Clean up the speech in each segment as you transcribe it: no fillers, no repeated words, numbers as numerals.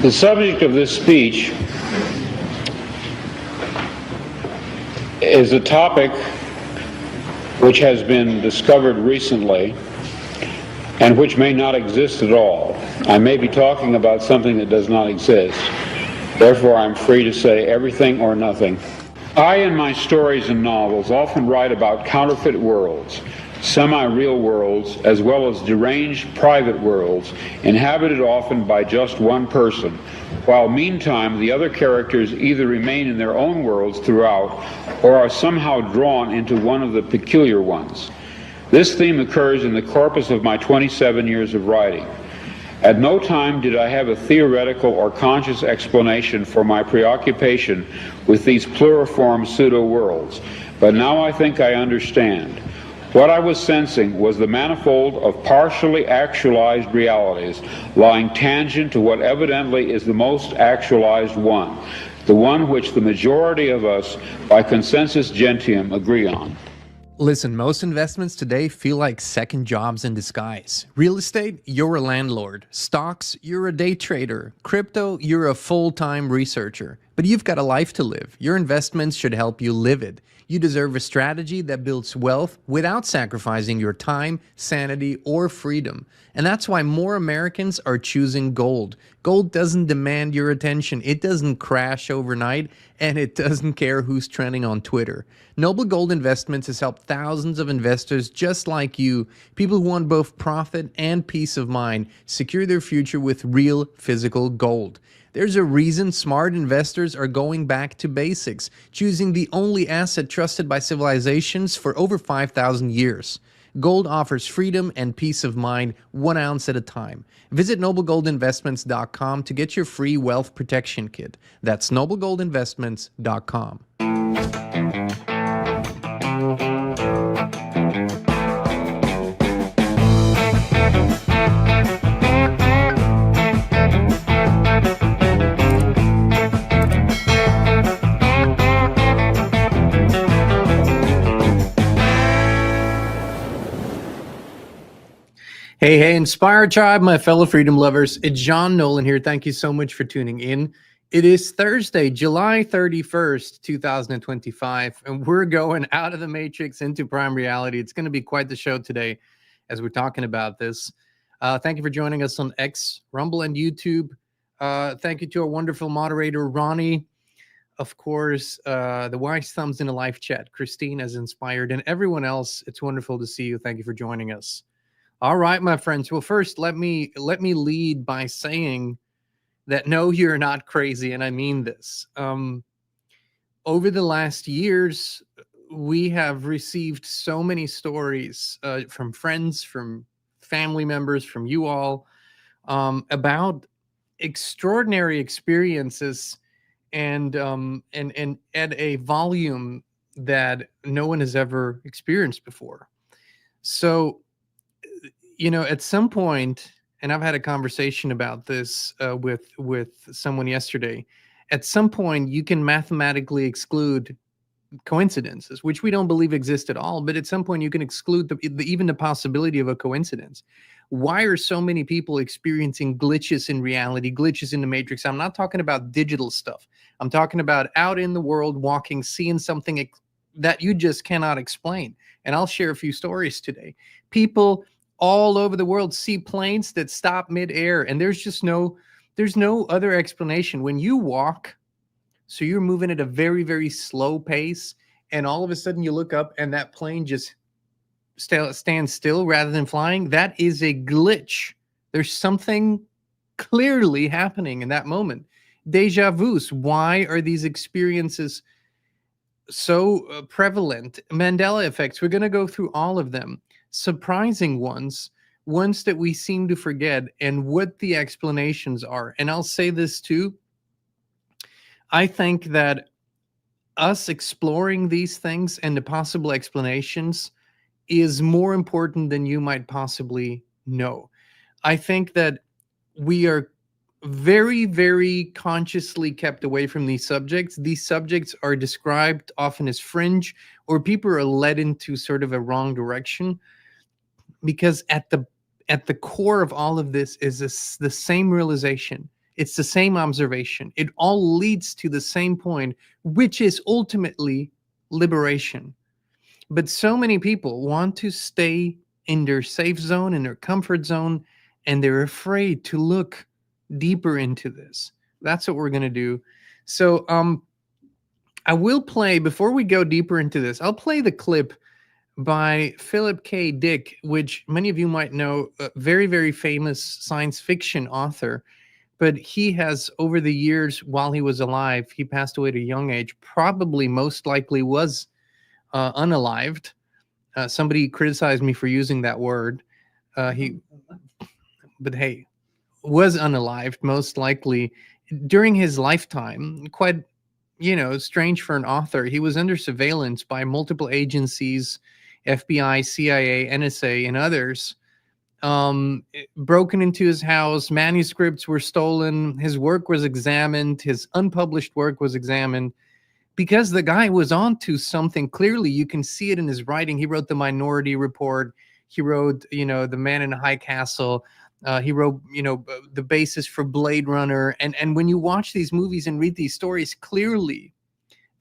The subject of this speech is a topic which has been discovered recently and which may not exist at all. I may be talking about something that does not exist. Therefore, I'm free to say everything or nothing. I, in my stories and novels, often write about counterfeit worlds, semi-real worlds, as well as deranged private worlds, inhabited often by just one person, while meantime the other characters either remain in their own worlds throughout or are somehow drawn into one of the peculiar ones. This theme occurs in the corpus of my 27 years of writing. At no time did I have a theoretical or conscious explanation for my preoccupation with these pluriform pseudo-worlds, but now I think I understand. What I was sensing was the manifold of partially actualized realities lying tangent to what evidently is the most actualized one, the one which the majority of us, by consensus gentium, agree on. Listen, most investments today feel like second jobs in disguise. Real estate, you're a landlord. Stocks, you're a day trader. Crypto, you're a full-time researcher. But you've got a life to live. Your investments should help you live it. You deserve a strategy that builds wealth without sacrificing your time, sanity, or freedom. And that's why more Americans are choosing gold. Gold doesn't demand your attention. It doesn't crash overnight, and it doesn't care who's trending on Twitter. Noble Gold Investments has helped thousands of investors just like you, people who want both profit and peace of mind, secure their future with real physical gold. There's a reason smart investors are going back to basics, choosing the only asset trusted by civilizations for over 5,000 years. Gold offers freedom and peace of mind 1 ounce at a time. Visit noblegoldinvestments.com to get your free wealth protection kit. That's noblegoldinvestments.com. Hey, Inspired Tribe, my fellow freedom lovers. It's John Nolan here. Thank you so much for tuning in. It is Thursday, July 31st, 2025, and we're going out of the matrix into prime reality. It's going to be quite the show today as we're talking about this. Thank you for joining us on X, Rumble, and YouTube. Thank you to our wonderful moderator, Ronnie. Of course, the wise thumbs in the live chat, Christine as inspired, and everyone else. It's wonderful to see you. Thank you for joining us. All right, my friends. Well, first, let me lead by saying that no, you're not crazy, and I mean this. Over the last years, we have received so many stories from friends, from family members, from you all, about extraordinary experiences and at a volume that no one has ever experienced before. So, you know, at some point, and I've had a conversation about this with someone yesterday, at some point you can mathematically exclude coincidences, which we don't believe exist at all, but at some point you can exclude even the possibility of a coincidence. Why are so many people experiencing glitches in reality, glitches in the matrix? I'm not talking about digital stuff. I'm talking about out in the world, walking, seeing something that you just cannot explain. And I'll share a few stories today. People all over the world see planes that stop midair, and there's no other explanation. When you walk, so you're moving at a very, very slow pace, and all of a sudden you look up and that plane just stands still rather than flying, that is a glitch. There's something clearly happening in that moment. Deja vus. Why are these experiences so prevalent? Mandela effects. We're going to go through all of them. Surprising ones that we seem to forget, and what the explanations are. And I'll say this too. I think that us exploring these things and the possible explanations is more important than you might possibly know. I think that we are very, very consciously kept away from these subjects. These subjects are described often as fringe, or people are led into sort of a wrong direction, because at the core of all of this is the same realization. It's the same observation. It all leads to the same point, which is ultimately liberation. But so many people want to stay in their safe zone, in their comfort zone, and they're afraid to look deeper into this. That's what we're going to do. So I will play, before we go deeper into this, I'll play the clip by Philip K. Dick, which many of you might know, a very, very famous science fiction author. But he has, over the years, while he was alive, he passed away at a young age, probably most likely was unalived. Somebody criticized me for using that word. But hey, was unalived, most likely. During his lifetime, quite, strange for an author, he was under surveillance by multiple agencies, FBI, CIA, NSA, and others. Broken into his house, manuscripts were stolen, his work was examined, his unpublished work was examined, because the guy was onto something. Clearly, you can see it in his writing. He wrote The Minority Report. He wrote, The Man in the High Castle. He wrote, the basis for Blade Runner. And when you watch these movies and read these stories, clearly,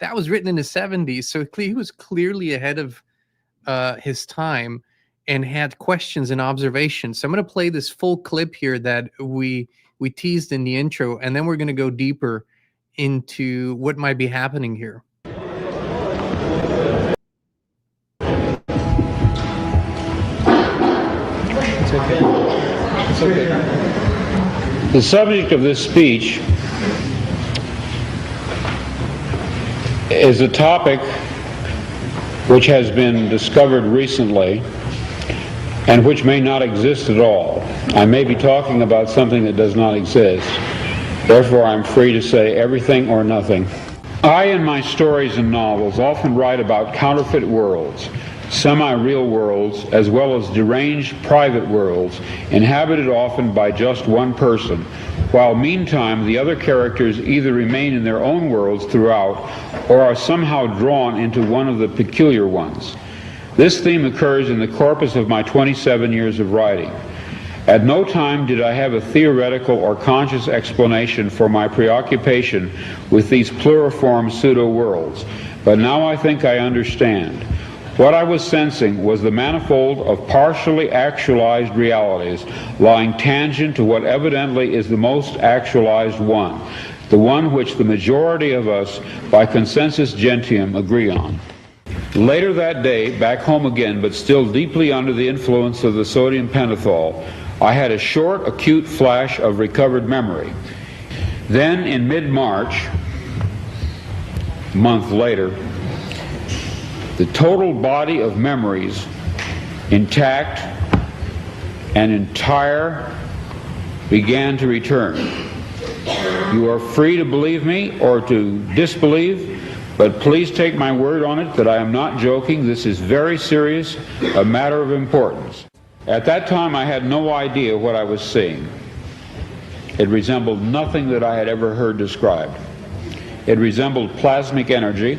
that was written in the 70s. So he was clearly ahead of his time and had questions and observations. So I'm going to play this full clip here that we teased in the intro, and then we're going to go deeper into what might be happening here. It's okay. It's okay. The subject of this speech is a topic which has been discovered recently and which may not exist at all. I may be talking about something that does not exist. Therefore, I'm free to say everything or nothing. I, in my stories and novels, often write about counterfeit worlds, semi-real worlds, as well as deranged private worlds, inhabited often by just one person, while meantime the other characters either remain in their own worlds throughout or are somehow drawn into one of the peculiar ones. This theme occurs in the corpus of my 27 years of writing. At no time did I have a theoretical or conscious explanation for my preoccupation with these pluriform pseudo-worlds, but now I think I understand. What I was sensing was the manifold of partially actualized realities lying tangent to what evidently is the most actualized one, the one which the majority of us, by consensus gentium, agree on. Later that day, back home again, but still deeply under the influence of the sodium pentothal, I had a short, acute flash of recovered memory. Then, in mid-March, a month later, the total body of memories, intact and entire, began to return. You are free to believe me or to disbelieve, but please take my word on it that I am not joking. This is very serious, a matter of importance. At that time, I had no idea what I was seeing. It resembled nothing that I had ever heard described. It resembled plasmic energy.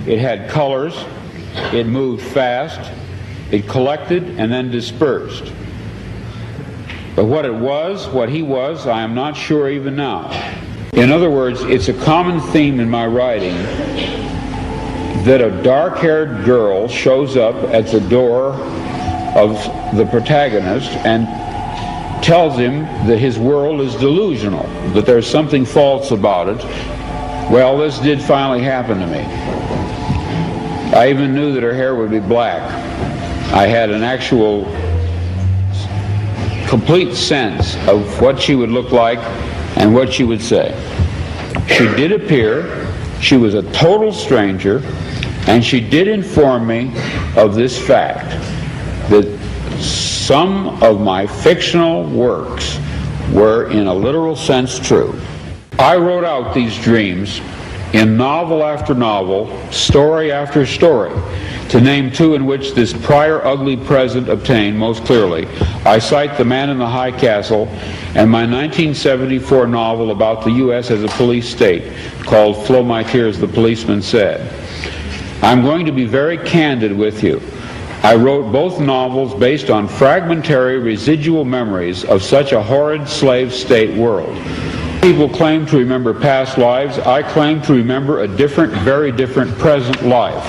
It had colors. It moved fast. It collected and then dispersed. But what it was, what he was, I am not sure even now. In other words, it's a common theme in my writing that a dark-haired girl shows up at the door of the protagonist and tells him that his world is delusional, that there's something false about it. Well, this did finally happen to me. I even knew that her hair would be black. I had an actual complete sense of what she would look like and what she would say. She did appear. She was a total stranger, and she did inform me of this fact, that some of my fictional works were in a literal sense true. I wrote out these dreams in novel after novel, story after story. To name two in which this prior ugly present obtained most clearly, I cite The Man in the High Castle and my 1974 novel about the U.S. as a police state called Flow My Tears, the Policeman Said. I'm going to be very candid with you. I wrote both novels based on fragmentary residual memories of such a horrid slave state world. People claim to remember past lives. I claim to remember a different, very different present life.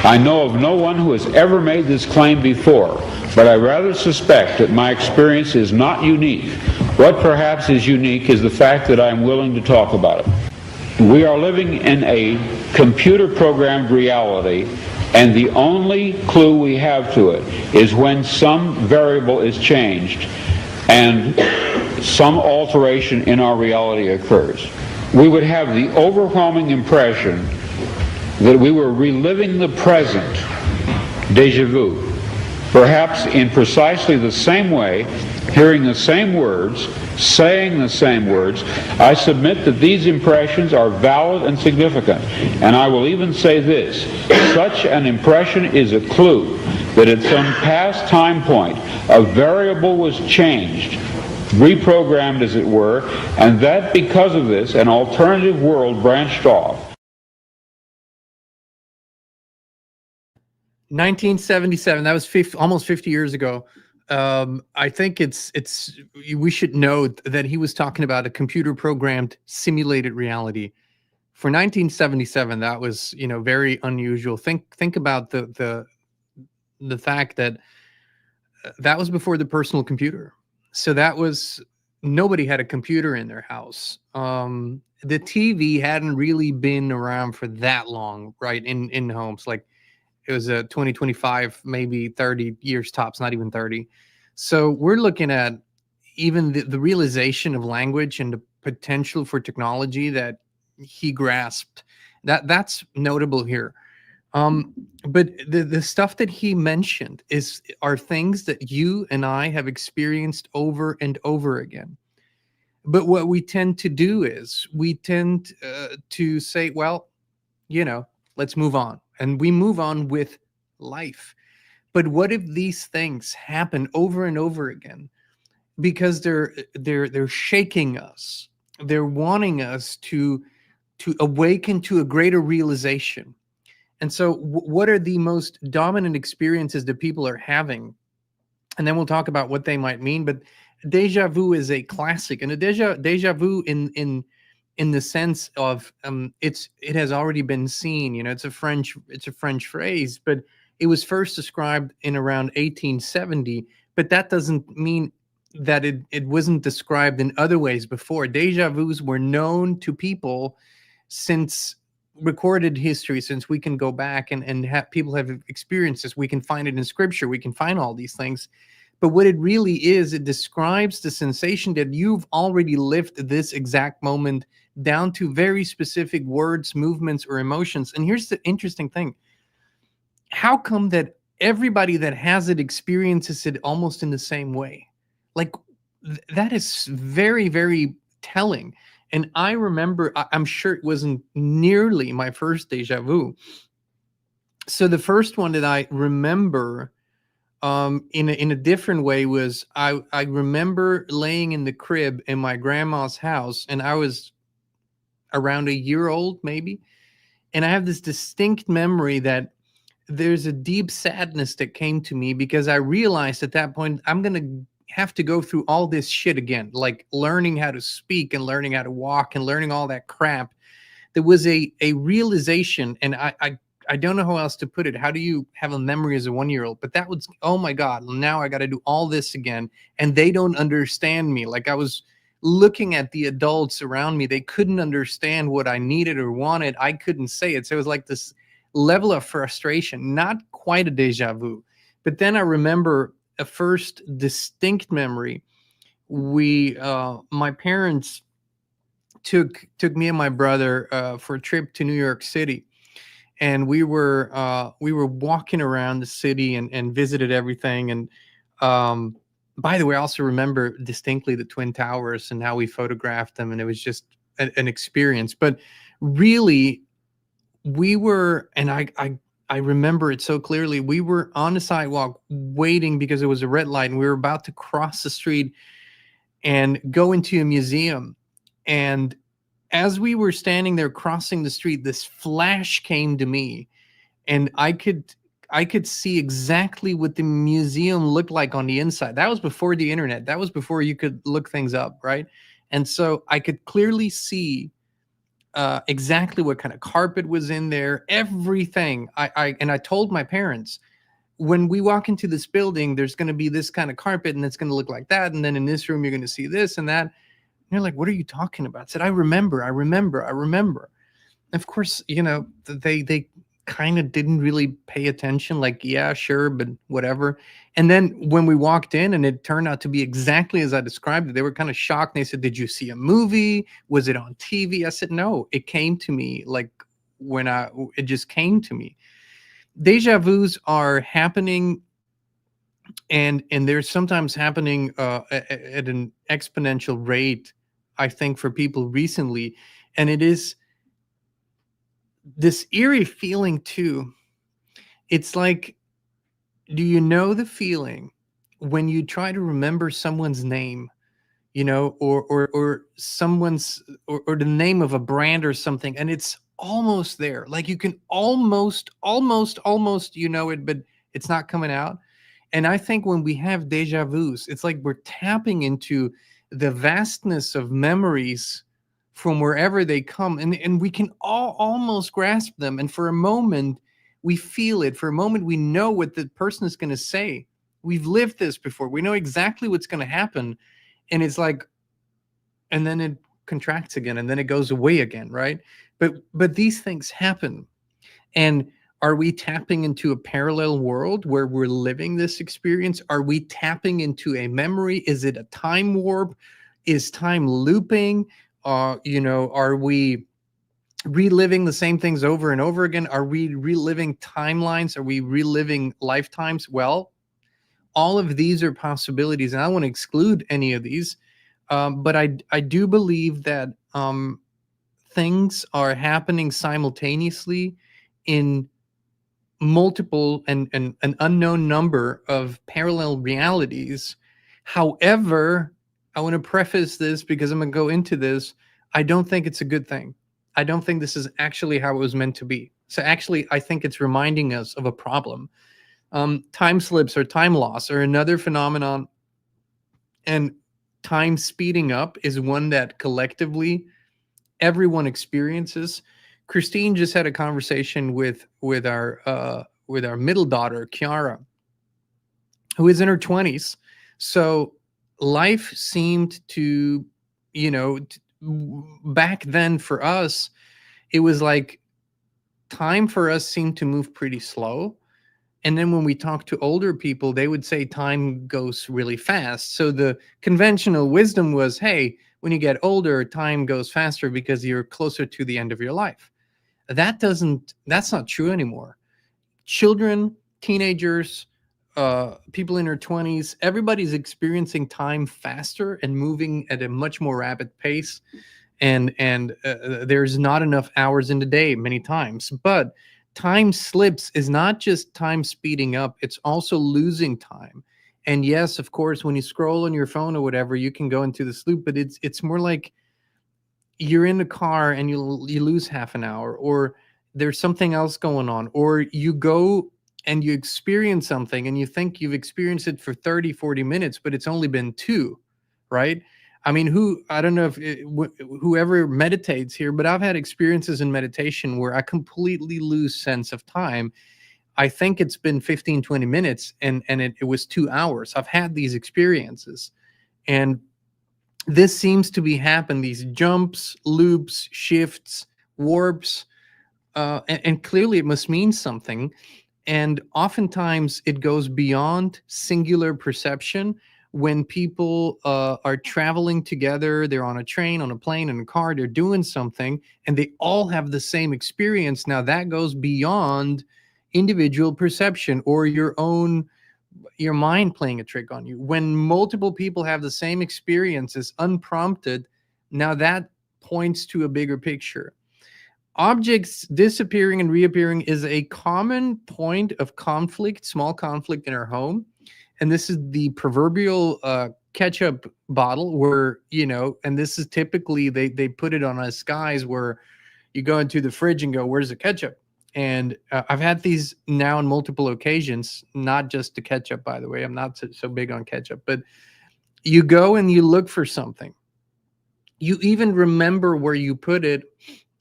I know of no one who has ever made this claim before, but I rather suspect that my experience is not unique. What perhaps is unique is the fact that I am willing to talk about it. We are living in a computer-programmed reality, and the only clue we have to it is when some variable is changed and some alteration in our reality occurs. We would have the overwhelming impression that we were reliving the present, déjà vu, perhaps in precisely the same way, hearing the same words, saying the same words. I submit that these impressions are valid and significant, and I will even say this: such an impression is a clue that at some past time point a variable was changed, reprogrammed as it were, and that because of this an alternative world branched off. 1977, that was almost 50 years ago. I think we should note that he was talking about a computer programmed simulated reality. For 1977, that was, very unusual. Think about the fact that that was before the personal computer. So nobody had a computer in their house. The TV hadn't really been around for that long, right? In homes, like it was 20, 25, maybe 30 years tops, not even 30. So we're looking at even the realization of language and the potential for technology that he grasped. That's notable here. But the stuff that he mentioned are things that you and I have experienced over and over again. But what we tend to do is we tend to say, well, let's move on. And we move on with life. But what if these things happen over and over again? Because they're shaking us. They're wanting us to awaken to a greater realization. And so what are the most dominant experiences that people are having? And then we'll talk about what they might mean. But déjà vu is a classic, and a déjà vu in the sense of it has already been seen. It's a French phrase, but it was first described in around 1870. But that doesn't mean that it wasn't described in other ways before. Déjà vus were known to people since recorded history, since we can go back and have people have experienced this. We can find it in scripture. We can find all these things. But what it really is, it describes the sensation that you've already lived this exact moment down to very specific words, movements, or emotions. And here's the interesting thing. How come that everybody that has it experiences it almost in the same way? Like, that is very, very telling. And I remember, I'm sure it wasn't nearly my first déjà vu. So the first one that I remember in a different way was I remember laying in the crib in my grandma's house, and I was around a year old maybe, and I have this distinct memory that there's a deep sadness that came to me because I realized at that point I'm gonna have to go through all this shit again, like learning how to speak and learning how to walk and learning all that crap. There was a realization, and I don't know how else to put it. How do you have a memory as a 1-year-old? But that was, oh my God, now I got to do all this again. And they don't understand me. Like, I was looking at the adults around me. They couldn't understand what I needed or wanted. I couldn't say it. So it was like this level of frustration, not quite a déjà vu. But then I remember a first distinct memory. My parents took me and my brother for a trip to New York City. And we were walking around the city and visited everything. And by the way, I also remember distinctly the Twin Towers and how we photographed them. And it was just an experience. But really, we were, and I remember it so clearly, we were on the sidewalk waiting because it was a red light, and we were about to cross the street and go into a museum. And as we were standing there crossing the street, this flash came to me, and I could see exactly what the museum looked like on the inside. That was before the internet. That was before you could look things up, right? And so I could clearly see exactly what kind of carpet was in there, everything. I told my parents, when we walk into this building, there's going to be this kind of carpet and it's going to look like that. And then in this room, you're going to see this and that. And they're like, what are you talking about? I said, I remember. Of course, they kind of didn't really pay attention, like, yeah, sure, but whatever. And then when we walked in and it turned out to be exactly as I described it, they were kind of shocked. They said, did you see a movie? Was it on TV? I said, no, it came to me like it just came to me. Deja vus are happening, and they're sometimes happening at an exponential rate, I think, for people recently. And it is this eerie feeling too. It's like, do you know the feeling when you try to remember someone's name, or someone's or the name of a brand or something, and it's almost there, like you can almost it, but it's not coming out. And I think when we have deja vus, it's like we're tapping into the vastness of memories from wherever they come, and we can all almost grasp them. And for a moment, we feel it. For a moment, we know what the person is going to say. We've lived this before. We know exactly what's going to happen. And it's like, and then it contracts again, and then it goes away again, right? But these things happen. And are we tapping into a parallel world where we're living this experience? Are we tapping into a memory? Is it a time warp? Is time looping? Are we reliving the same things over and over again? Are we reliving timelines? Are we reliving lifetimes? Well, all of these are possibilities, and I don't want to exclude any of these. But I do believe that things are happening simultaneously in multiple and an unknown number of parallel realities. However, I want to preface this because I'm going to go into this. I don't think it's a good thing. I don't think this is actually how it was meant to be. So actually, I think it's reminding us of a problem. Time slips or time loss are another phenomenon, and time speeding up is one that collectively everyone experiences. Christine just had a conversation with our middle daughter, Kiara, who is in her 20s. So life seemed to, back then for us, it was like time for us seemed to move pretty slow. And then when we talk to older people, they would say time goes really fast. So the conventional wisdom was, hey, when you get older, time goes faster because you're closer to the end of your life. That's not true anymore. Children, teenagers, people in their 20s, everybody's experiencing time faster and moving at a much more rapid pace. And there's not enough hours in the day many times. But time slips is not just time speeding up, it's also losing time. And yes, of course, when you scroll on your phone or whatever, you can go into this loop, but it's more like you're in the car and you lose half an hour, or there's something else going on, or you go and you experience something and you think you've experienced it for 30, 40 minutes, but it's only been 2, right? I mean, I don't know if whoever meditates here, but I've had experiences in meditation where I completely lose sense of time. I think it's been 15, 20 minutes and it was 2 hours. I've had these experiences, and this seems to be happening, these jumps, loops, shifts, warps, and clearly it must mean something. And oftentimes it goes beyond singular perception. When people are traveling together, they're on a train, on a plane, in a car, they're doing something, and they all have the same experience. Now that goes beyond individual perception or your mind playing a trick on you. When multiple people have the same experiences unprompted, now that points to a bigger picture. Objects disappearing and reappearing is a common point of conflict, small conflict in our home. And this is the proverbial ketchup bottle where, and this is typically, they put it on us guys where you go into the fridge and go, where's the ketchup? And I've had these now on multiple occasions, not just the ketchup, by the way. I'm not so big on ketchup, but you go and you look for something You even remember where you put it,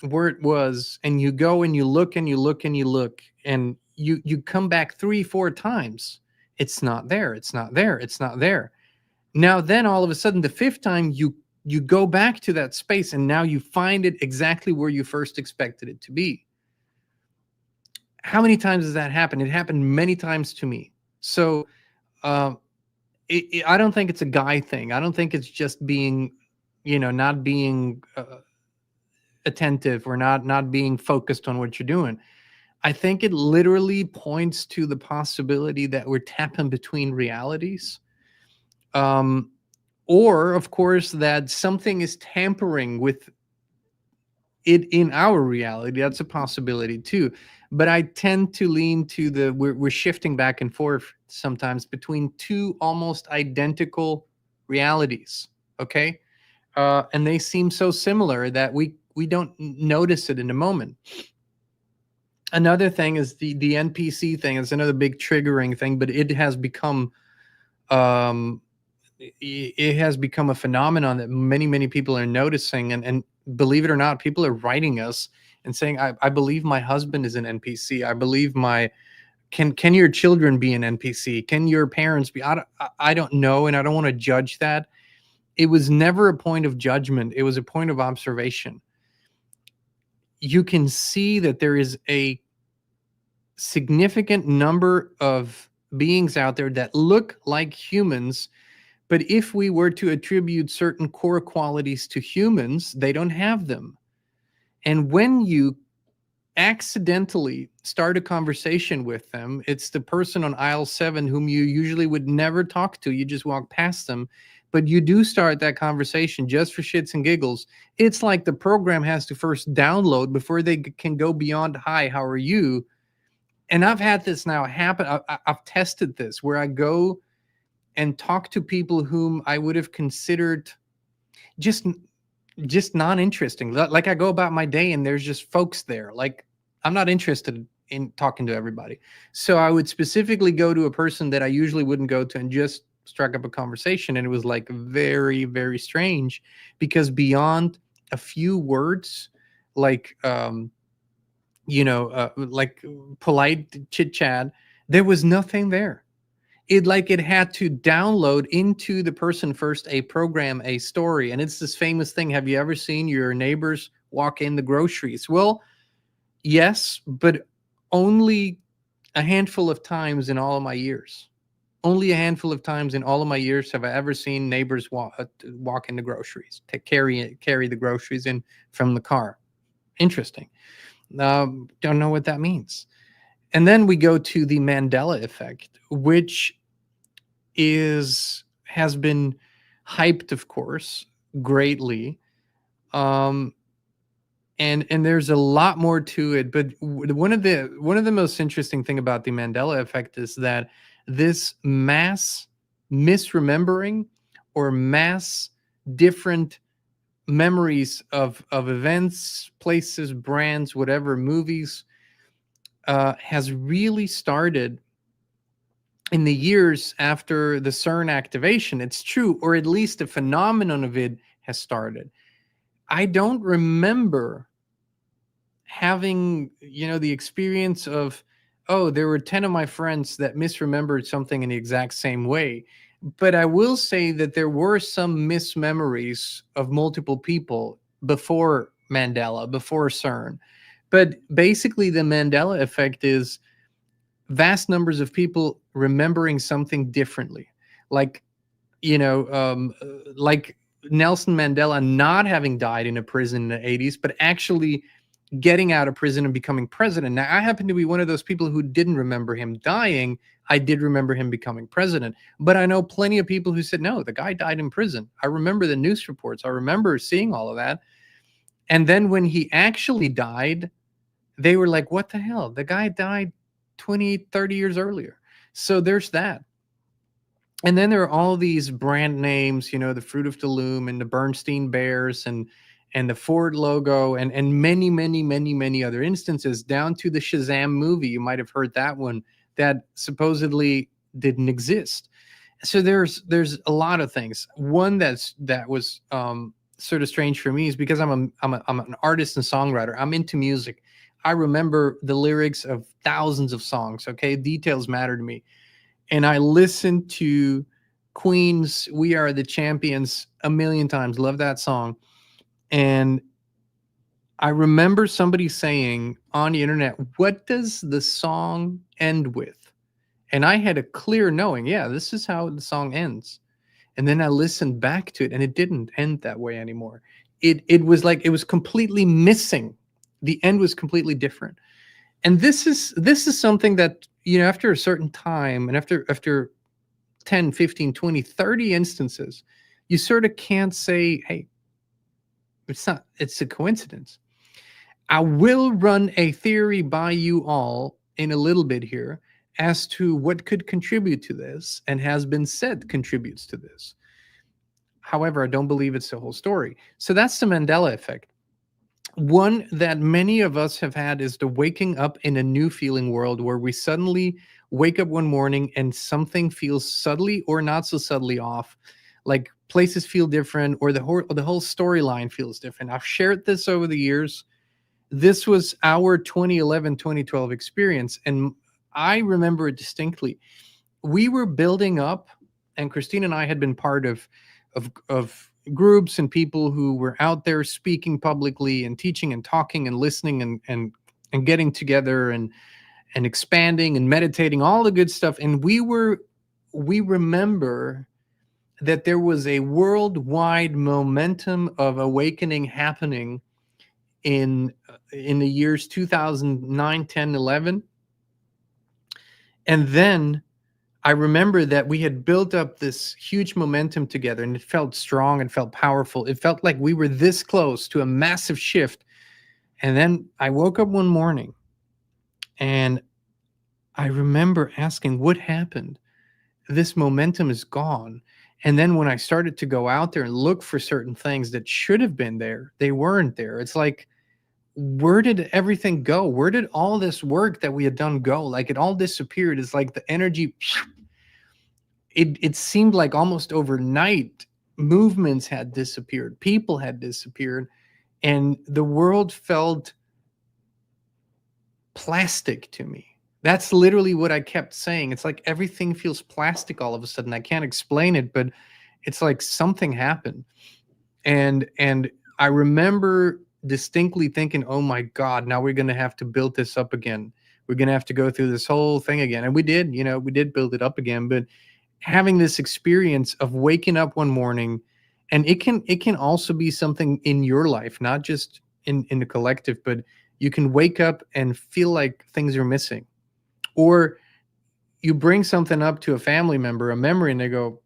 where it was, and you go and you look and you look and you look, and you come back 3 4 times. It's not there, it's not there, it's not there. Now then all of a sudden the fifth time you go back to that space, and now you find it exactly where you first expected it to be. How many times does that happen? It happened many times to me. So uh, I don't think it's a guy thing. I don't think it's just being, not being attentive, or not being focused on what you're doing. I think it literally points to the possibility that we're tapping between realities. Um, or, of course, that something is tampering with it in our reality. That's a possibility too. But I tend to lean to we're shifting back and forth sometimes between two almost identical realities. Okay. And they seem so similar that we don't notice it in the moment. Another thing is the NPC thing. It's another big triggering thing, but it has become um, it has become a phenomenon that many people are noticing, and believe it or not, people are writing us and saying, I believe my husband is an NPC. I believe my can your children be an NPC? Can your parents be? I don't know, and I don't want to judge that. It was never a point of judgment. It was a point of observation. You can see that there is a significant number of beings out there that look like humans, but if we were to attribute certain core qualities to humans, they don't have them. And when you accidentally start a conversation with them, it's the person on aisle 7 whom you usually would never talk to. You just walk past them, but you do start that conversation just for shits and giggles. It's like the program has to first download before they can go beyond, hi, how are you? And I've had this now happen. I've tested this where I go and talk to people whom I would have considered just non-interesting. Like I go about my day and there's just folks there. Like I'm not interested in talking to everybody. So I would specifically go to a person that I usually wouldn't go to and just strike up a conversation. And it was like very, very strange, because beyond a few words, like like polite chit chat, there was nothing there. It had to download into the person first a program, a story. And it's this famous thing. Have you ever seen your neighbors walk in the groceries? Well, yes, but only a handful of times in all of my years. Only a handful of times in all of my years have I ever seen neighbors walk in the groceries, to carry the groceries in from the car. Interesting. Don't know what that means. And then we go to the Mandela effect, which has been hyped, of course, greatly. And there's a lot more to it. But one of the most interesting thing about the Mandela effect is that this mass misremembering, or mass different memories of events, places, brands, whatever, movies, has really started in the years after the CERN activation. It's true, or at least a phenomenon of it has started. I don't remember having, the experience of, oh, there were 10 of my friends that misremembered something in the exact same way. But I will say that there were some mismemories of multiple people before Mandela, before CERN. But basically, the Mandela effect is vast numbers of people remembering something differently. Like, like Nelson Mandela not having died in a prison in the 80s, but actually getting out of prison and becoming president. Now, I happen to be one of those people who didn't remember him dying. I did remember him becoming president. But I know plenty of people who said, no, the guy died in prison. I remember the news reports. I remember seeing all of that. And then when he actually died, they were like, what the hell? The guy died 20, 30 years earlier. So there's that. And then there are all these brand names, the Fruit of the Loom and the Bernstein Bears and the Ford logo and many other instances, down to the Shazam movie. You might have heard that one, that supposedly didn't exist. So there's a lot of things. One that was sort of strange for me is because I'm an artist and songwriter. I'm into music. I remember the lyrics of thousands of songs. Okay, details matter to me, and I listened to Queen's "We Are the Champions" a million times. Love that song, and I remember somebody saying on the internet, "What does the song end with?" And I had a clear knowing, yeah, this is how the song ends. And then I listened back to it, and it didn't end that way anymore. It was like it was completely missing. The end was completely different. And this is something that, after a certain time and after 10, 15, 20, 30 instances, you sort of can't say, hey, it's a coincidence. I will run a theory by you all in a little bit here as to what could contribute to this and has been said contributes to this. However, I don't believe it's the whole story. So that's the Mandela effect. One that many of us have had is the waking up in a new feeling world where we suddenly wake up one morning and something feels subtly or not so subtly off. Like places feel different, or the whole storyline feels different. I've shared this over the years. This was our 2011, 2012 experience. And I remember it distinctly. We were building up, and Christine and I had been part of groups and people who were out there speaking publicly and teaching and talking and listening and getting together and expanding and meditating, all the good stuff. And we remember that there was a worldwide momentum of awakening happening in the years 2009, 10, 11. And then I remember that we had built up this huge momentum together, and it felt strong and felt powerful. It felt like we were this close to a massive shift. And then I woke up one morning and I remember asking, what happened? This momentum is gone. And then when I started to go out there and look for certain things that should have been there, they weren't there. It's like, where did everything go? Where did all this work that we had done go? Like it all disappeared. It's like the energy, it seemed like almost overnight movements had disappeared, people had disappeared, and the world felt plastic to me. That's literally what I kept saying. It's like everything feels plastic all of a sudden. I can't explain it, but it's like something happened. And I remember distinctly thinking, oh my God, now we're going to have to build this up again. We're going to have to go through this whole thing again. And we did, we did build it up again. But having this experience of waking up one morning, and it can also be something in your life, not just in the collective, but you can wake up and feel like things are missing. Or you bring something up to a family member, a memory, and they go,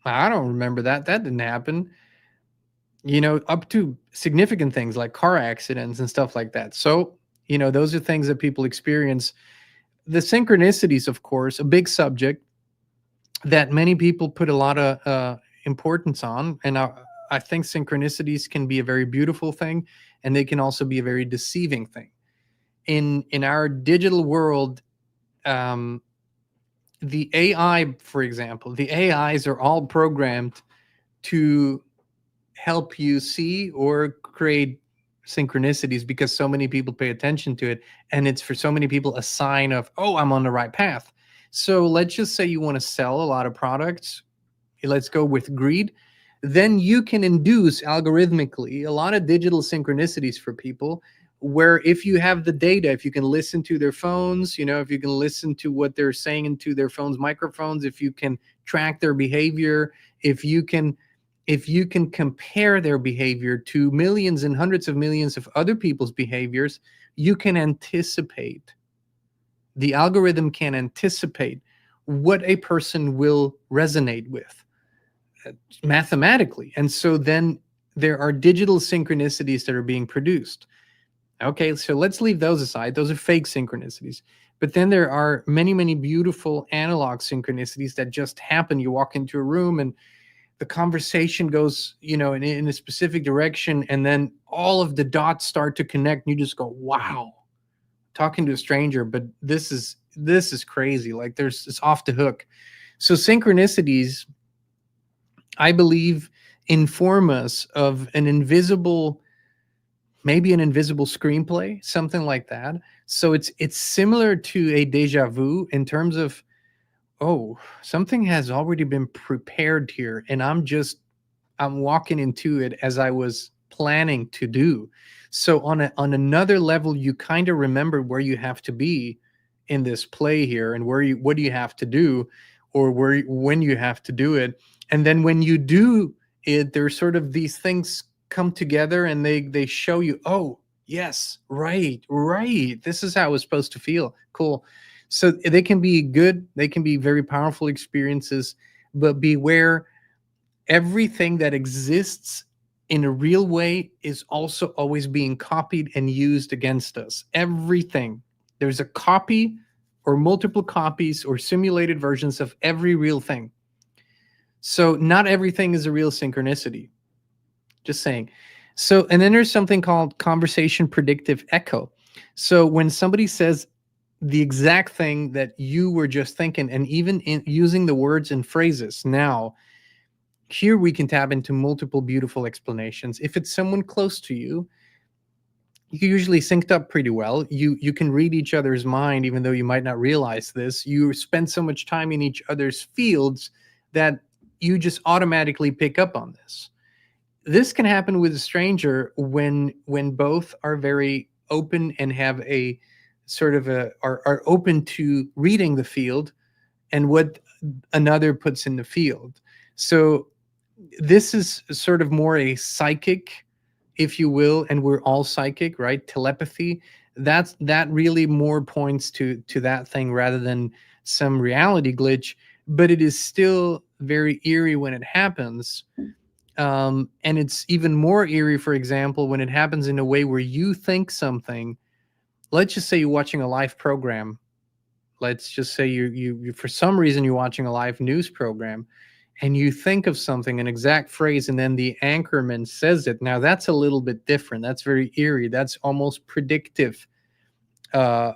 I don't remember that. That didn't happen. Up to significant things like car accidents and stuff like that. So, those are things that people experience. The synchronicities, of course, a big subject that many people put a lot of importance on. And I think synchronicities can be a very beautiful thing, and they can also be a very deceiving thing. In our digital world, the AI, for example, the AIs are all programmed to help you see or create synchronicities because so many people pay attention to it, and it's for so many people a sign of, oh, I'm on the right path. So let's just say you want to sell a lot of products. Let's go with greed. Then you can induce algorithmically a lot of digital synchronicities for people, where if you have the data, if you can listen to their phones, if you can listen to what they're saying into their phones microphones, if you can track their behavior, if you can compare their behavior to millions and hundreds of millions of other people's behaviors, you can anticipate. The algorithm can anticipate what a person will resonate with mathematically. And so then there are digital synchronicities that are being produced. Okay, so let's leave those aside. Those are fake synchronicities. But then there are many, many beautiful analog synchronicities that just happen. You walk into a room and the conversation goes, in a specific direction, and then all of the dots start to connect, and you just go, wow, talking to a stranger, but this is crazy. Like it's off the hook. So synchronicities, I believe, inform us of an invisible, maybe an invisible screenplay, something like that. So it's similar to a deja vu in terms of, oh, something has already been prepared here, and I'm walking into it as I was planning to do. So on another level, you kind of remember where you have to be in this play here, and what do you have to do, or when you have to do it. And then when you do it, there's sort of these things come together, and they show you, oh yes, right, this is how it's supposed to feel. Cool. So they can be good, they can be very powerful experiences, but beware, everything that exists in a real way is also always being copied and used against us. Everything. There's a copy or multiple copies or simulated versions of every real thing. So not everything is a real synchronicity. Just saying. So, and then there's something called conversation predictive echo. So when somebody says the exact thing that you were just thinking, and even in using the words and phrases, now here we can tap into multiple beautiful explanations. If it's someone close to you, you usually synced up pretty well. You can read each other's mind, even though you might not realize this. You spend so much time in each other's fields that you just automatically pick up on this. This can happen with a stranger when both are very open and have a sort of are open to reading the field and what another puts in the field. So this is sort of more a psychic, if you will, and we're all psychic, right? Telepathy. That really more points to that thing rather than some reality glitch, but it is still very eerie when it happens. And it's even more eerie, for example, when it happens in a way where you think something. Let's just say you're watching a live program. Let's just say you for some reason you're watching a live news program, and you think of something, an exact phrase, and then the anchorman says it. Now that's a little bit different. That's very eerie. That's almost predictive. A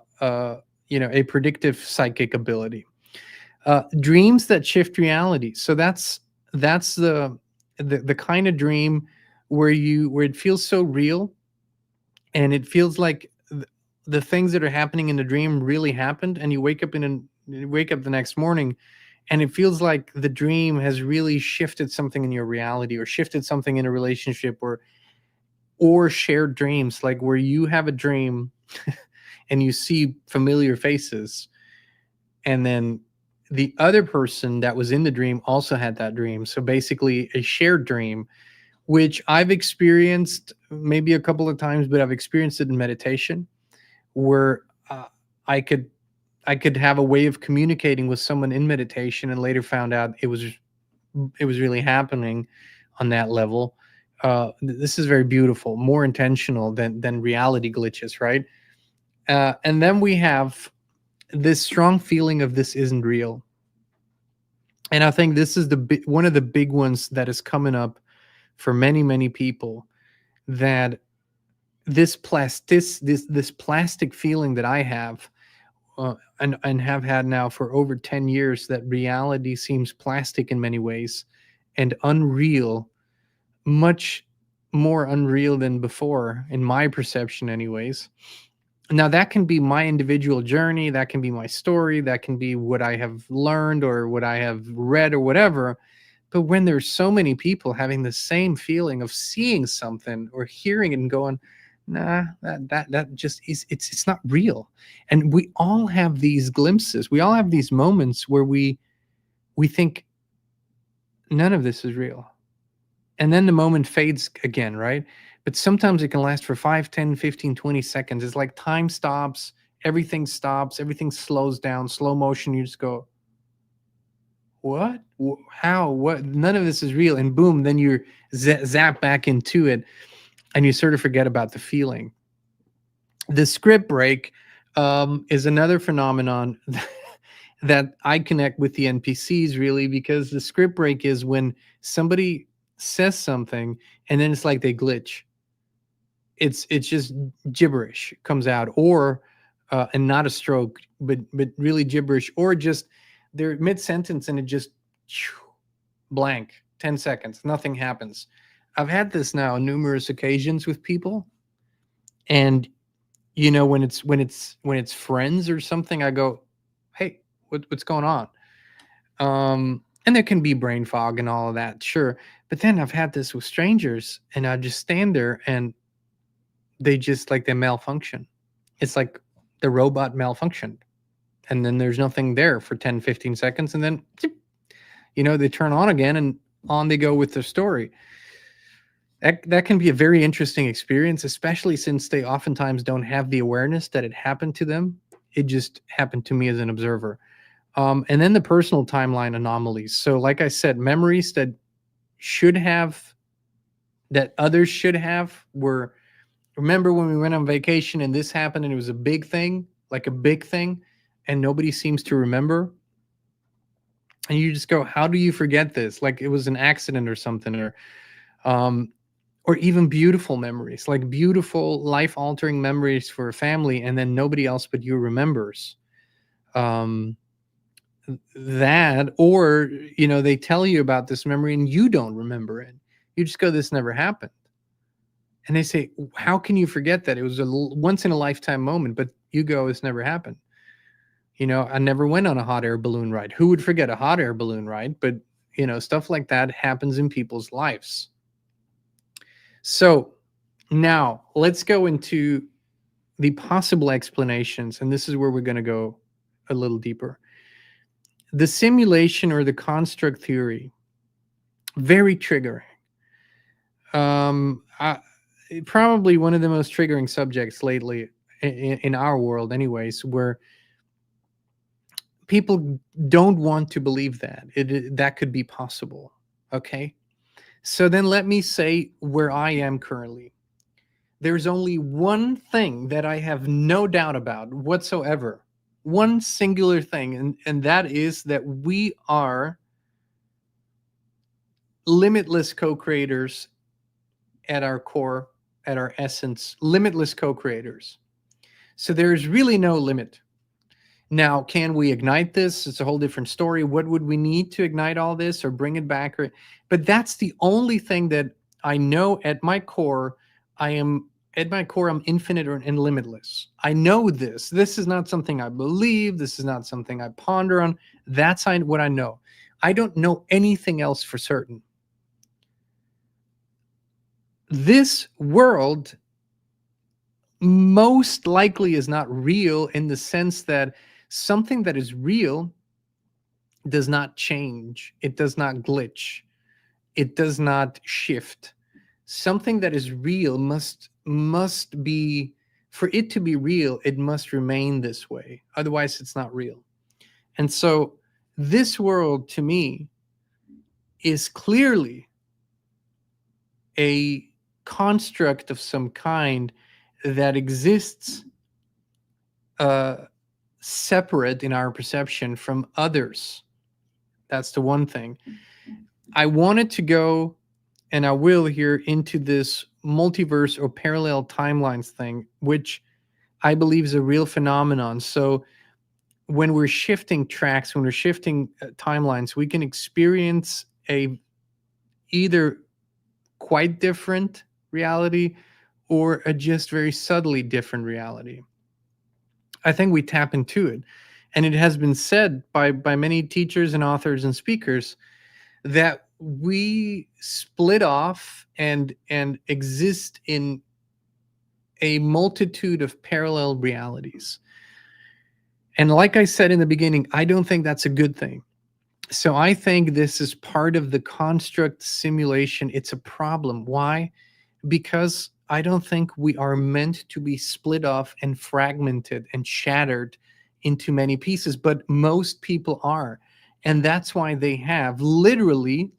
predictive psychic ability. Dreams that shift reality. So that's the kind of dream where it feels so real, and it feels like the things that are happening in the dream really happened, and you wake up the next morning, and it feels like the dream has really shifted something in your reality, or shifted something in a relationship, or shared dreams, like where you have a dream and you see familiar faces, and then the other person that was in the dream also had that dream. So basically a shared dream, which I've experienced maybe a couple of times, but I've experienced it in meditation, where I could have a way of communicating with someone in meditation, and later found out it was really happening on that level. This is very beautiful, more intentional than reality glitches, right? And then we have this strong feeling of this isn't real. And I think this is one of the big ones that is coming up for many people, that this plastic feeling that I have, and have had now for over 10 years, that reality seems plastic in many ways and unreal, much more unreal than before, in my perception anyways. Now that can be my individual journey, that can be my story, that can be what I have learned or what I have read or whatever. But when there's so many people having the same feeling of seeing something or hearing it and going, nah, that just is, it's not real. And we all have these glimpses. We all have these moments where we think none of this is real. And then the moment fades again, right? But sometimes it can last for 5, 10, 15, 20 seconds. It's like time stops, everything slows down, slow motion. You just go, what? How? What? None of this is real. And boom, then you're zap back into it, and you sort of forget about the feeling. The script break is another phenomenon that I connect with the NPCs, really, because the script break is when somebody says something and then it's like they glitch. It's just gibberish comes out, or and not a stroke, but really gibberish, or just they're mid sentence and it just blank, 10 seconds, nothing happens. I've had this now on numerous occasions with people, and when it's friends or something, I go, "Hey, what's going on?" And there can be brain fog and all of that, sure. But then I've had this with strangers, and I just stand there and they malfunction. It's like the robot malfunctioned. And then there's nothing there for 10, 15 seconds. And then, they turn on again and on they go with their story. That can be a very interesting experience, especially since they oftentimes don't have the awareness that it happened to them. It just happened to me as an observer. And then the personal timeline anomalies. So like I said, memories that others should have were, remember when we went on vacation and this happened and it was a big thing, and nobody seems to remember. And you just go, how do you forget this? Like it was an accident or something, or even beautiful memories, like beautiful life-altering memories for a family, and then nobody else but you remembers. That, or they tell you about this memory and you don't remember it. You just go, this never happened. And they say, how can you forget that? It was a once in a lifetime moment, but you go, it's never happened. I never went on a hot air balloon ride. Who would forget a hot air balloon ride? But stuff like that happens in people's lives. So now let's go into the possible explanations, and this is where we're going to go a little deeper. The simulation or the construct theory, very triggering. Probably one of the most triggering subjects lately in our world anyways, where people don't want to believe that that could be possible. Okay. So then let me say where I am currently. There's only one thing that I have no doubt about whatsoever. One singular thing, and that is that we are limitless co-creators at our core, at our essence, limitless co-creators. So there's really no limit. Now, can we ignite this? It's a whole different story. What would we need to ignite all this or bring it back? But that's the only thing that I know at my core. I'm infinite and limitless. I know this. This is not something I believe. This is not something I ponder on. That's what I know. I don't know anything else for certain. This world most likely is not real in the sense that something that is real does not change. It does not glitch. It does not shift. Something that is real must be, for it to be real, it must remain this way. Otherwise, it's not real. And so this world, to me, is clearly a construct of some kind that exists separate in our perception from others. That's the one thing. I wanted to go, and I will here, into this multiverse or parallel timelines thing, which I believe is a real phenomenon. So when we're shifting tracks, when we're shifting timelines, we can experience a either quite different reality or a just very subtly different reality. I think we tap into it. And it has been said by many teachers and authors and speakers that we split off and exist in a multitude of parallel realities. And like I said in the beginning, I don't think that's a good thing. So I think this is part of the construct simulation. It's a problem. Why? Because I don't think we are meant to be split off and fragmented and shattered into many pieces, but most people are. And that's why they have literally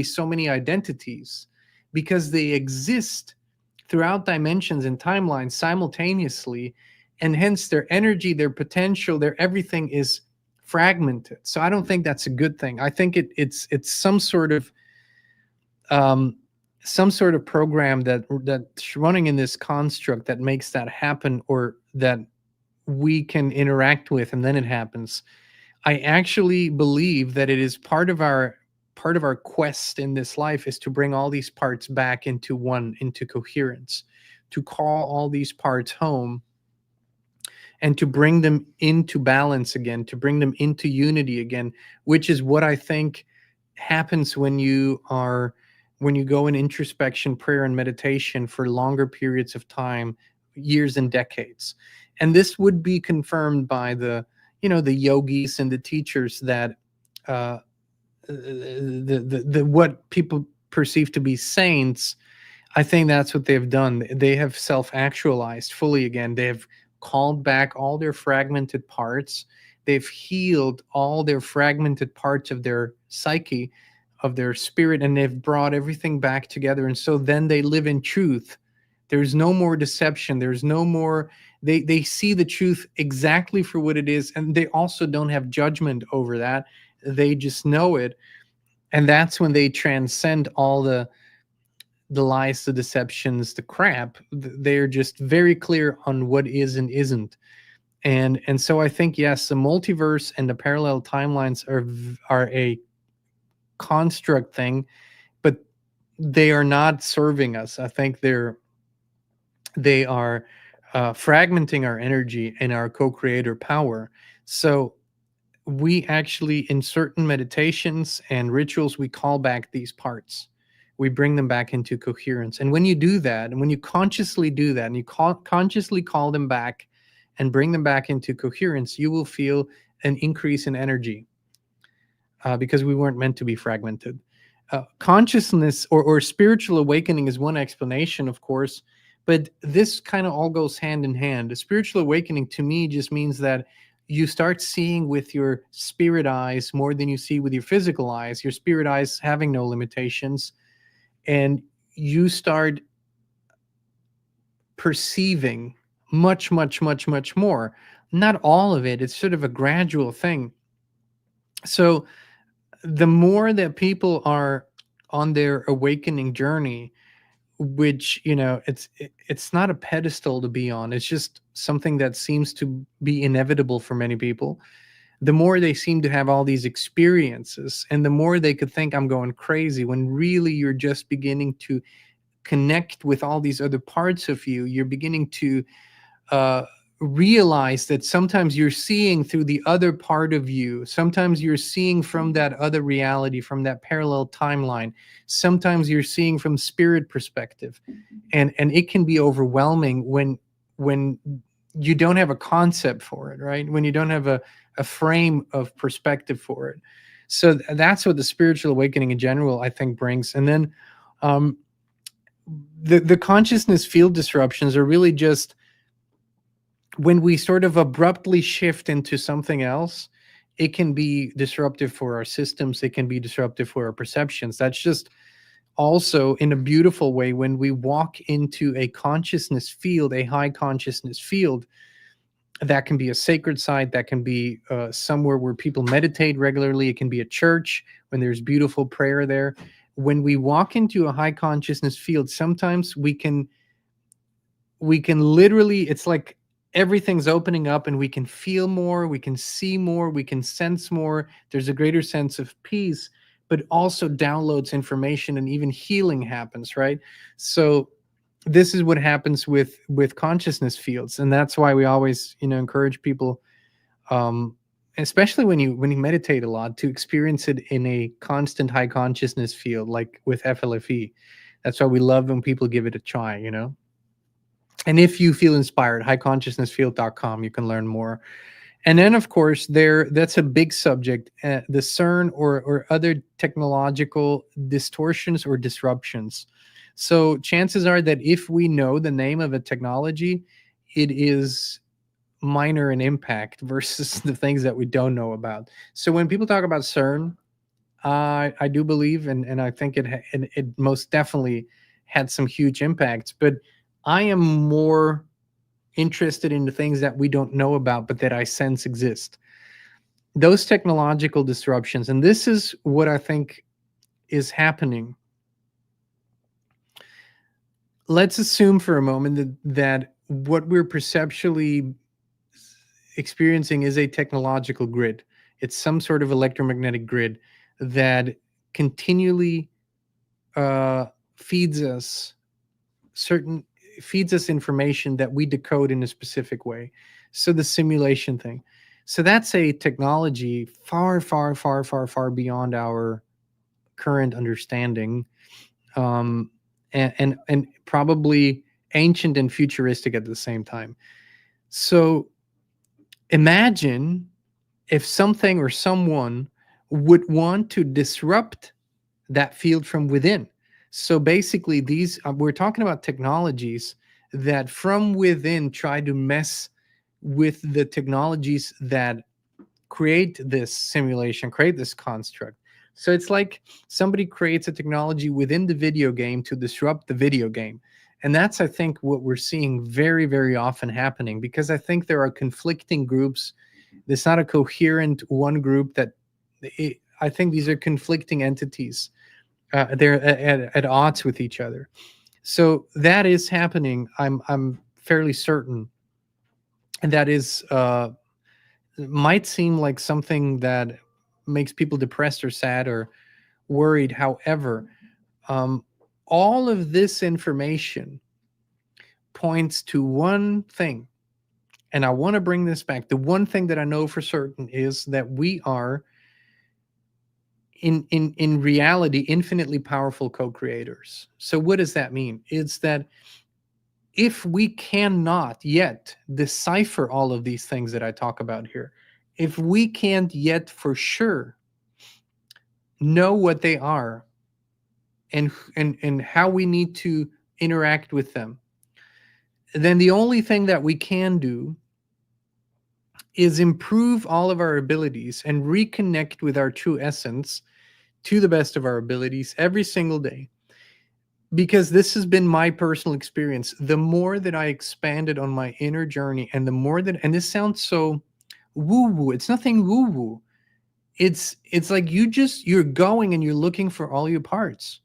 so many identities, because they exist throughout dimensions and timelines simultaneously, and hence their energy, their potential, their everything is fragmented. So I don't think that's a good thing. I think it's some sort of program that's running in this construct that makes that happen, or that we can interact with, and then it happens. I actually believe that it is part of our part of our quest in this life is to bring all these parts back into one, into coherence, to call all these parts home and to bring them into balance again, to bring them into unity again, which is what I think happens when you go in introspection, prayer, and meditation for longer periods of time, years and decades. And this would be confirmed by the yogis and the teachers that uh, the what people perceive to be saints. I think that's what they've done. They have self-actualized fully again. They have called back all their fragmented parts. They've healed all their fragmented parts of their psyche, of their spirit, and they've brought everything back together. And so then they live in truth. There's no more deception. There's no more, they see the truth exactly for what it is. And they also don't have judgment over that. They just know it. And that's when they transcend all the lies, the deceptions, the crap. They're just very clear on what is and isn't. And so I think, yes, the multiverse and the parallel timelines are a construct thing, but they are not serving us. I think they are fragmenting our energy and our co-creator power. So we actually, in certain meditations and rituals, we call back these parts. We bring them back into coherence. And when you do that, and when you consciously do that, and you consciously call them back and bring them back into coherence, you will feel an increase in energy, because we weren't meant to be fragmented. Consciousness or spiritual awakening is one explanation, of course, but this kind of all goes hand in hand. A spiritual awakening to me just means that you start seeing with your spirit eyes more than you see with your physical eyes, your spirit eyes having no limitations, and you start perceiving much, much, much, much more. Not all of it, it's sort of a gradual thing. So the more that people are on their awakening journey, which it's not a pedestal to be on, it's just something that seems to be inevitable for many people, the more they seem to have all these experiences, and the more they could think I'm going crazy, when really you're just beginning to connect with all these other parts of you. You're beginning to realize that sometimes you're seeing through the other part of you. Sometimes you're seeing from that other reality, from that parallel timeline. Sometimes you're seeing from spirit perspective, and it can be overwhelming when you don't have a concept for it, right? When you don't have a frame of perspective for it. So that's what the spiritual awakening in general, I think, brings. And then the consciousness field disruptions are really just when we sort of abruptly shift into something else. It can be disruptive for our systems. It can be disruptive for our perceptions. That's just also in a beautiful way when we walk into a consciousness field, a high consciousness field. That can be a sacred site. That can be somewhere where people meditate regularly. It can be a church when there's beautiful prayer there. When we walk into a high consciousness field, sometimes we can literally, it's like everything's opening up and we can feel more, we can see more, we can sense more. There's a greater sense of peace, but also downloads information, and even healing happens, right? So this is what happens with consciousness fields, and that's why we always encourage people, especially when you meditate a lot, to experience it in a constant high consciousness field, like with FLFE. That's why we love when people give it a try. And if you feel inspired, highconsciousnessfield.com, you can learn more. And then, of course, that's a big subject, the CERN or other technological distortions or disruptions. So chances are that if we know the name of a technology, it is minor in impact versus the things that we don't know about. So when people talk about CERN, I do believe, and I think it most definitely had some huge impacts, but I am more interested in the things that we don't know about, but that I sense exist. Those technological disruptions, and this is what I think is happening. Let's assume for a moment that what we're perceptually experiencing is a technological grid. It's some sort of electromagnetic grid that continually feeds us information that we decode in a specific way. So the simulation thing. So that's a technology far, far, far, far, far beyond our current understanding, and probably ancient and futuristic at the same time. So imagine if something or someone would want to disrupt that field from within. So basically, these we're talking about technologies that from within try to mess with the technologies that create this simulation, create this construct. So it's like somebody creates a technology within the video game to disrupt the video game. And that's, I think, what we're seeing very, very often happening, because I think there are conflicting groups. There's not a coherent one group I think these are conflicting entities. They're at odds with each other. So that is happening. I'm fairly certain. And that is might seem like something that makes people depressed or sad or worried. However, all of this information points to one thing. And I want to bring this back. The one thing that I know for certain is that we are in reality infinitely powerful co-creators. So what does that mean? It's that if we cannot yet decipher all of these things that I talk about here, if we can't yet for sure know what they are and how we need to interact with them, then the only thing that we can do is improve all of our abilities and reconnect with our true essence to the best of our abilities every single day. Because this has been my personal experience. The more that I expanded on my inner journey, and the more that, and this sounds so woo-woo, it's nothing woo-woo. It's like you're going and you're looking for all your parts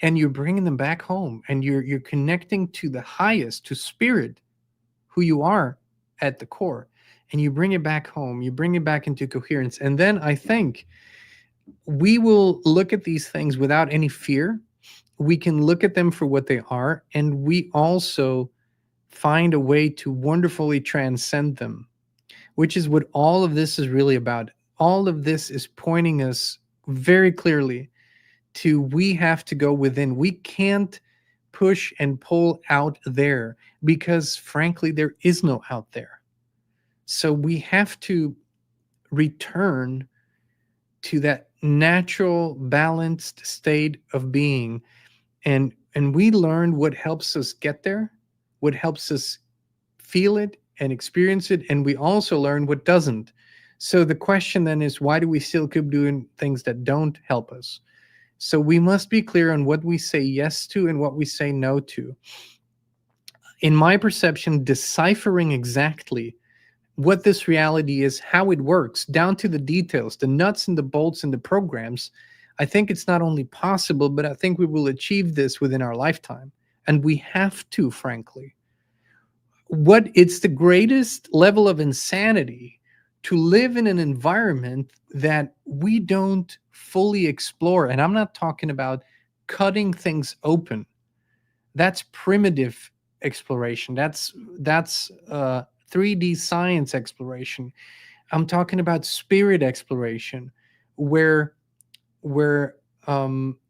and you're bringing them back home, and you're connecting to the highest, to spirit, who you are at the core, and you bring it back home, you bring it back into coherence. And then I think we will look at these things without any fear. We can look at them for what they are, and we also find a way to wonderfully transcend them, which is what all of this is really about. All of this is pointing us very clearly to we have to go within. We can't push and pull out there, because frankly, there is no out there. So we have to return to that natural, balanced state of being. And we learn what helps us get there, what helps us feel it and experience it, and we also learn what doesn't. So the question then is, why do we still keep doing things that don't help us? So we must be clear on what we say yes to and what we say no to. In my perception, deciphering exactly what this reality is, how it works, down to the details, the nuts and the bolts and the programs, I think it's not only possible, but I think we will achieve this within our lifetime. And we have to, frankly. It's the greatest level of insanity to live in an environment that we don't fully explore. And I'm not talking about cutting things open. That's primitive exploration. That's 3D science exploration. I'm talking about spirit exploration, where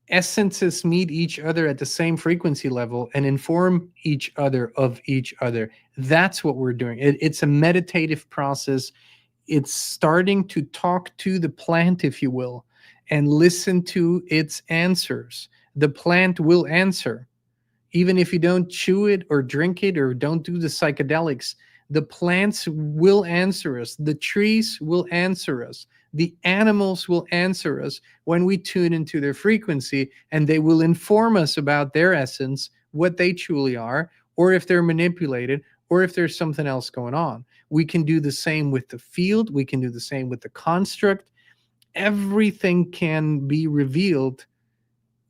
essences meet each other at the same frequency level and inform each other of each other. That's what we're doing. It's a meditative process. It's starting to talk to the plant, if you will, and listen to its answers. The plant will answer. Even if you don't chew it or drink it or don't do the psychedelics, the plants will answer us. The trees will answer us. The animals will answer us when we tune into their frequency, and they will inform us about their essence, what they truly are, or if they're manipulated, or if there's something else going on. We can do the same with the field. We can do the same with the construct. Everything can be revealed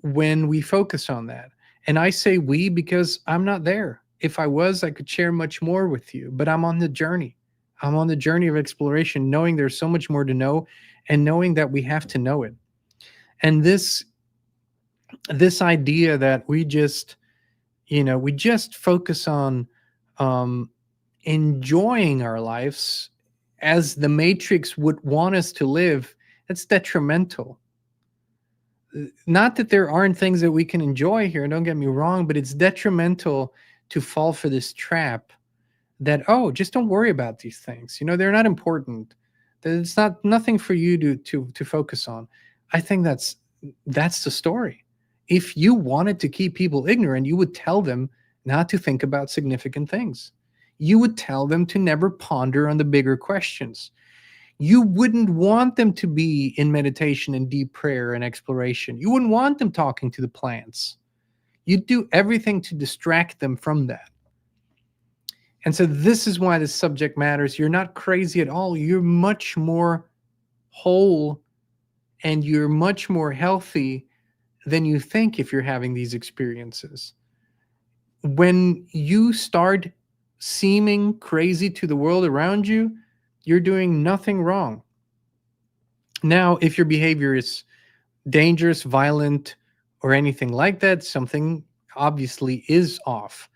when we focus on that. And I say we because I'm not there. If I was, I could share much more with you, but I'm on the journey. I'm on the journey of exploration, knowing there's so much more to know and knowing that we have to know it. And this idea that we just focus on enjoying our lives as the Matrix would want us to live, that's detrimental. Not that there aren't things that we can enjoy here, don't get me wrong, but it's detrimental to fall for this trap that, oh, just don't worry about these things. They're not important. That it's nothing for you to focus on. I think that's the story. If you wanted to keep people ignorant, you would tell them not to think about significant things. You would tell them to never ponder on the bigger questions. You wouldn't want them to be in meditation and deep prayer and exploration. You wouldn't want them talking to the plants. You'd do everything to distract them from that. And so this is why this subject matters. You're not crazy at all. You're much more whole and you're much more healthy than you think if you're having these experiences. When you start seeming crazy to the world around you, you're doing nothing wrong. Now, if your behavior is dangerous, violent, or anything like that, something obviously is off.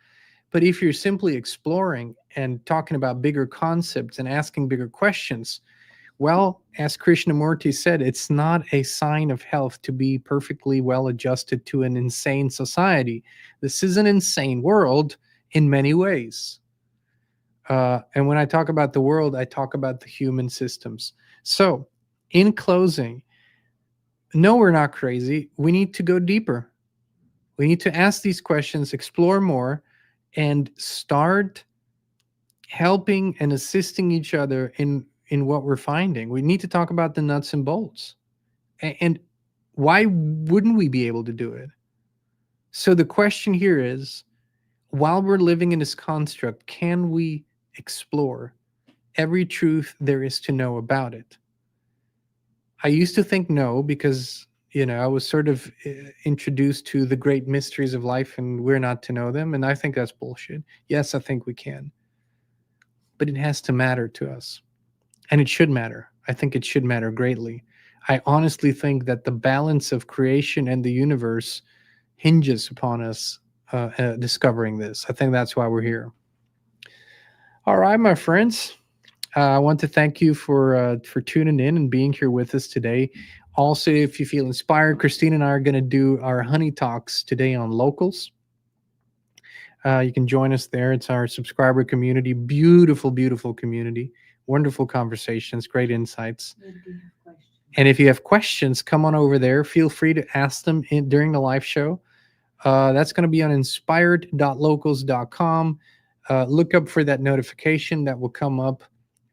But if you're simply exploring and talking about bigger concepts and asking bigger questions, well, as Krishnamurti said, it's not a sign of health to be perfectly well adjusted to an insane society. This is an insane world in many ways. And when I talk about the world, I talk about the human systems. So, in closing, no, we're not crazy. We need to go deeper. We need to ask these questions, explore more, and start helping and assisting each other in what we're finding. We need to talk about the nuts and bolts. And why wouldn't we be able to do it? So the question here is, while we're living in this construct, can we explore every truth there is to know about it? I used to think no, because I was sort of introduced to the great mysteries of life and we're not to know them. And I think that's bullshit. Yes, I think we can. But it has to matter to us. And it should matter. I think it should matter greatly. I honestly think that the balance of creation and the universe hinges upon us discovering this. I think that's why we're here. All right, my friends. I want to thank you for tuning in and being here with us today. Also, if you feel inspired, Christine and I are going to do our honey talks today on locals. You can join us there. It's our subscriber community. Beautiful, beautiful community. Wonderful conversations, great insights. And if you have questions, come on over there. Feel free to ask them during the live show. That's going to be on inspired.locals.com. Look up for that notification that will come up,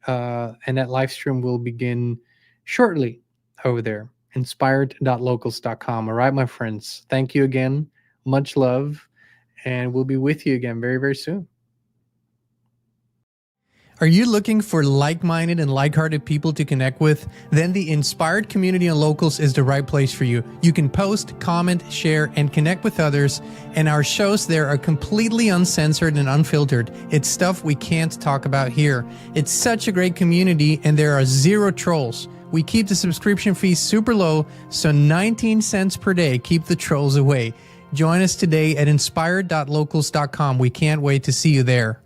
and that live stream will begin shortly over there. Inspired.locals.com. All right, my friends. Thank you again. Much love. And we'll be with you again very, very soon. Are you looking for like-minded and like-hearted people to connect with? Then the Inspired community on Locals is the right place for you. You can post, comment, share, and connect with others, and our shows there are completely uncensored and unfiltered. It's stuff we can't talk about here. It's such a great community, and there are zero trolls. We keep the subscription fees super low, so 19 cents per day. Keep the trolls away. Join us today at inspired.locals.com. We can't wait to see you there.